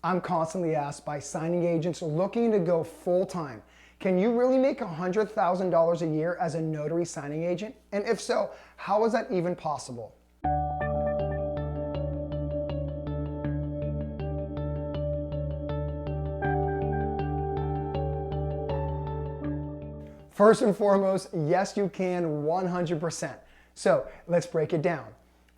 I'm constantly asked by signing agents looking to go full-time, can you really make $100,000 a year as a notary signing agent? And if so, how is that even possible? First and foremost, yes, you can 100%. So let's break it down.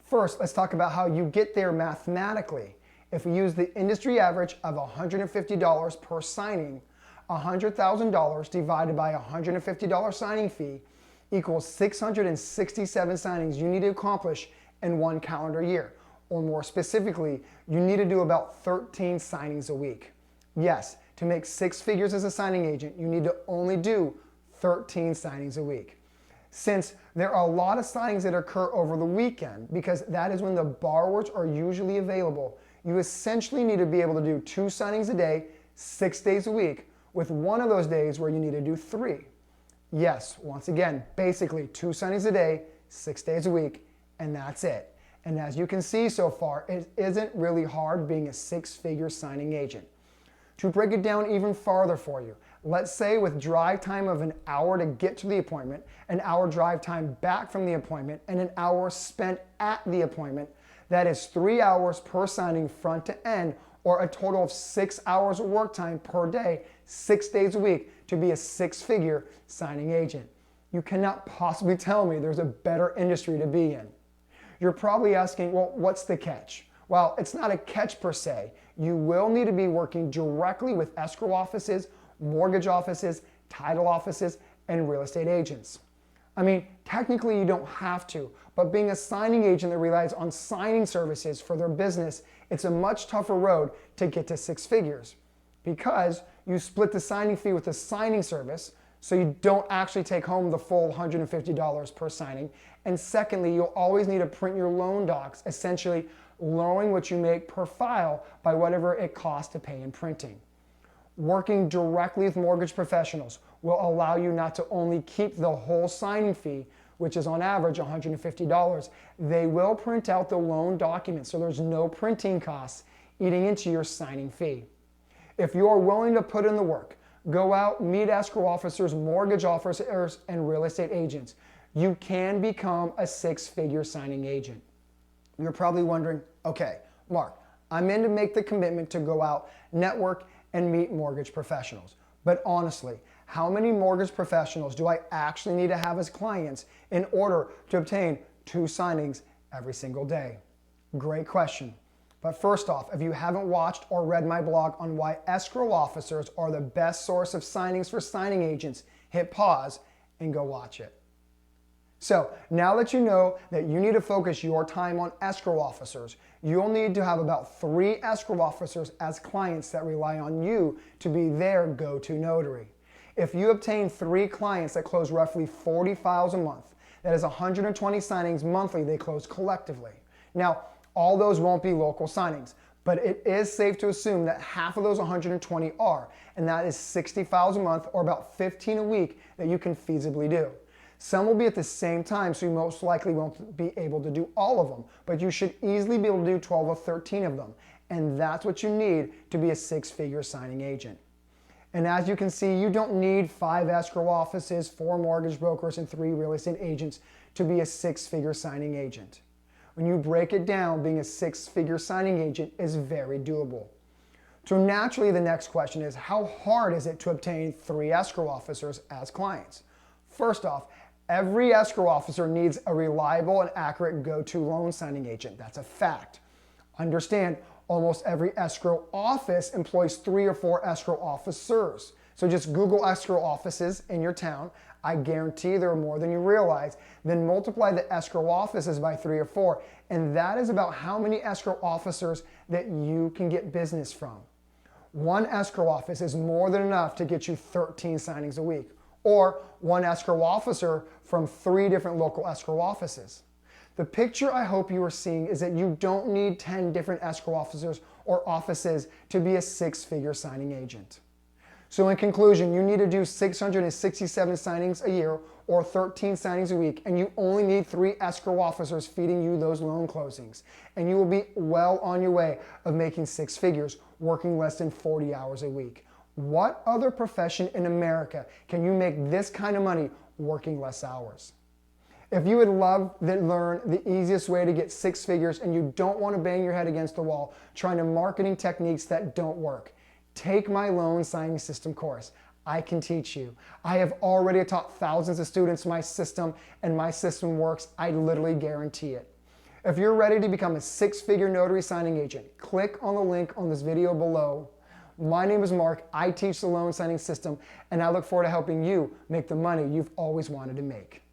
First, let's talk about how you get there mathematically. If we use the industry average of $150 per signing, $100,000 divided by $150 signing fee equals 667 signings you need to accomplish in one calendar year. Or more specifically, you need to do about 13 signings a week. Yes, to make six figures as a signing agent, you need to only do 13 signings a week. Since there are a lot of signings that occur over the weekend, because that is when the borrowers are usually available, you essentially need to be able to do 2 signings a day, 6 days a week, with one of those days where you need to do 3. Yes, once again, basically 2 signings a day, 6 days a week, and that's it. And as you can see so far, it isn't really hard being a 6-figure signing agent. To break it down even farther for you, let's say with drive time of an hour to get to the appointment, an hour drive time back from the appointment, and an hour spent at the appointment, that is 3 hours per signing front to end, or a total of 6 hours of work time per day, 6 days a week to be a 6-figure signing agent. You cannot possibly tell me there's a better industry to be in. You're probably asking, well, what's the catch? Well, it's not a catch per se. You will need to be working directly with escrow offices, mortgage offices, title offices, and real estate agents. I mean, technically you don't have to, but being a signing agent that relies on signing services for their business, it's a much tougher road to get to 6 figures because you split the signing fee with the signing service, so you don't actually take home the full $150 per signing. And secondly, you'll always need to print your loan docs, essentially lowering what you make per file by whatever it costs to pay in printing. Working directly with mortgage professionals will allow you not to only keep the whole signing fee, which is on average $150, they will print out the loan documents, so there's no printing costs eating into your signing fee. If you're willing to put in the work, go out, meet escrow officers, mortgage officers, and real estate agents, you can become a 6-figure signing agent. You're probably wondering, okay, Mark, I'm in to make the commitment to go out, network, and meet mortgage professionals. But honestly, how many mortgage professionals do I actually need to have as clients in order to obtain 2 signings every single day? Great question. But first off, if you haven't watched or read my blog on why escrow officers are the best source of signings for signing agents, hit pause and go watch it. So now that you know that you need to focus your time on escrow officers, you'll need to have about 3 escrow officers as clients that rely on you to be their go-to notary. If you obtain 3 clients that close roughly 40 files a month, that is 120 signings monthly they close collectively. Now, all those won't be local signings, but it is safe to assume that half of those 120 are, and that is 60 files a month or about 15 a week that you can feasibly do. Some will be at the same time, so you most likely won't be able to do all of them, but you should easily be able to do 12 or 13 of them, and that's what you need to be a 6-figure signing agent. And as you can see, you don't need 5 escrow offices, 4 mortgage brokers, and 3 real estate agents to be a 6-figure signing agent. When you break it down, being a 6-figure signing agent is very doable. So naturally, the next question is, how hard is it to obtain 3 escrow officers as clients? First off, every escrow officer needs a reliable and accurate go-to loan signing agent. That's a fact. Understand, almost every escrow office employs 3 or 4 escrow officers. So just Google escrow offices in your town. I guarantee there are more than you realize. Then multiply the escrow offices by 3 or 4, and that is about how many escrow officers that you can get business from. 1 escrow office is more than enough to get you 13 signings a week, or 1 escrow officer from 3 different local escrow offices. The picture I hope you are seeing is that you don't need 10 different escrow officers or offices to be a 6-figure signing agent. So in conclusion, you need to do 667 signings a year or 13 signings a week, and you only need 3 escrow officers feeding you those loan closings. And you will be well on your way of making 6 figures working less than 40 hours a week. What other profession in America can you make this kind of money working less hours? If you would love to learn the easiest way to get 6 figures and you don't want to bang your head against the wall trying to marketing techniques that don't work, take my loan signing system course. I can teach you. I have already taught thousands of students my system, and my system works. I literally guarantee it. If you're ready to become a 6-figure notary signing agent, click on the link on this video below. My name is Mark. I teach the loan signing system, and I look forward to helping you make the money you've always wanted to make.